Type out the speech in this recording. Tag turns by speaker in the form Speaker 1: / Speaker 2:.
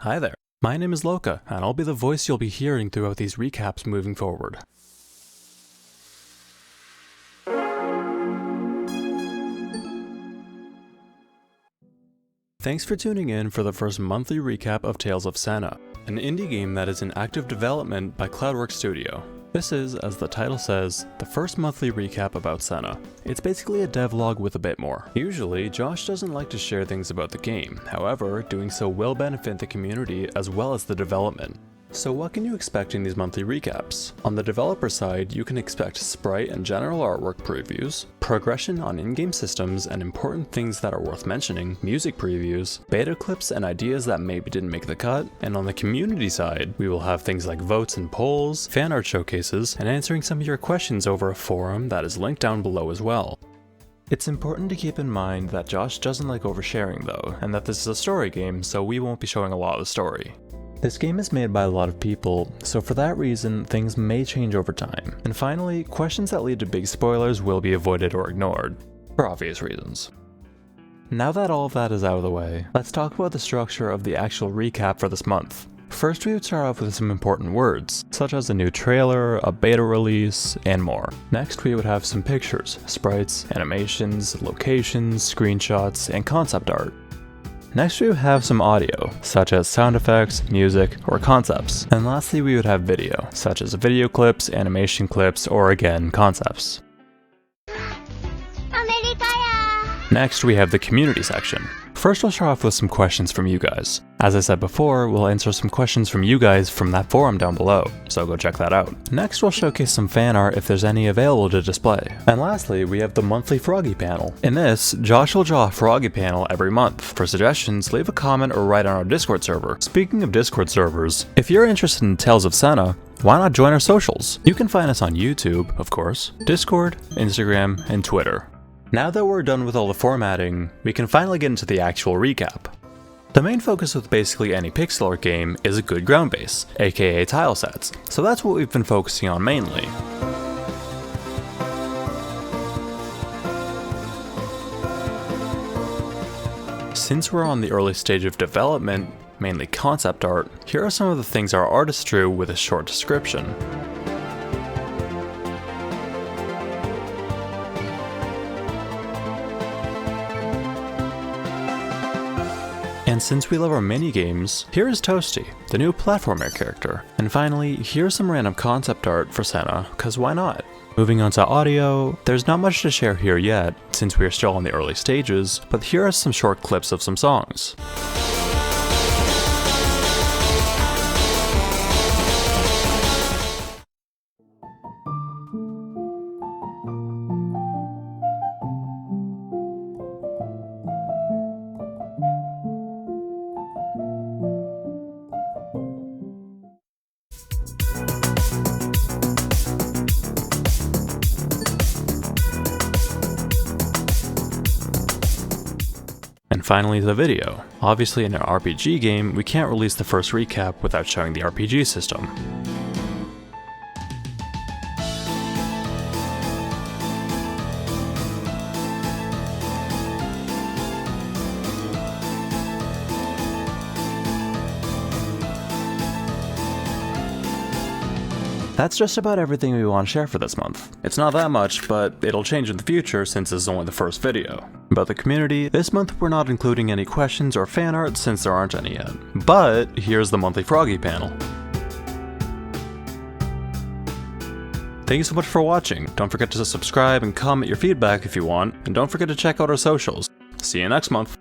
Speaker 1: Hi there, my name is Loka, and I'll be the voice you'll be hearing throughout these recaps moving forward. Thanks for tuning in for the first monthly recap of Tales of Sena, an indie game that is in active development by Cloudwork Studio. This is, as the title says, the first monthly recap about Sena. It's basically a devlog with a bit more. Usually, Josh doesn't like to share things about the game, however, doing so will benefit the community as well as the development. So what can you expect in these monthly recaps? On the developer side, you can expect sprite and general artwork previews, progression on in-game systems and important things that are worth mentioning, music previews, beta clips and ideas that maybe didn't make the cut, and on the community side, we will have things like votes and polls, fan art showcases, and answering some of your questions over a forum that is linked down below as well. It's important to keep in mind that Josh doesn't like oversharing though, and that this is a story game, so we won't be showing a lot of the story. This game is made by a lot of people, so for that reason, things may change over time. And finally, questions that lead to big spoilers will be avoided or ignored, for obvious reasons. Now that all of that is out of the way, let's talk about the structure of the actual recap for this month. First, we would start off with some important words, such as a new trailer, a beta release, and more. Next, we would have some pictures, sprites, animations, locations, screenshots, and concept art. Next we would have some audio, such as sound effects, music, or concepts. And lastly we would have video, such as video clips, animation clips, or again, concepts. Next we have the community section. First we'll start off with some questions from you guys. As I said before, we'll answer some questions from you guys from that forum down below, so go check that out. Next we'll showcase some fan art if there's any available to display. And lastly, we have the monthly Froggy panel. In this, Josh will draw a Froggy panel every month. For suggestions, leave a comment or write on our Discord server. Speaking of Discord servers, if you're interested in Tales of Sena, why not join our socials? You can find us on YouTube, of course, Discord, Instagram, and Twitter. Now that we're done with all the formatting, we can finally get into the actual recap. The main focus with basically any pixel art game is a good ground base, aka tile sets, so that's what we've been focusing on mainly. Since we're on the early stage of development, mainly concept art, here are some of the things our artists drew with a short description. And since we love our mini-games, here is Toasty, the new platformer character. And finally, here's some random concept art for Sena, cause why not? Moving on to audio, there's not much to share here yet, since we are still in the early stages, but here are some short clips of some songs. And finally the video. Obviously in an RPG game, we can't release the first recap without showing the RPG system. That's just about everything we want to share for this month. It's not that much, but it'll change in the future since this is only the first video. About the community, this month we're not including any questions or fan art since there aren't any yet. But here's the monthly Froggy panel. Thank you so much for watching. Don't forget to subscribe and comment your feedback if you want, and don't forget to check out our socials. See you next month.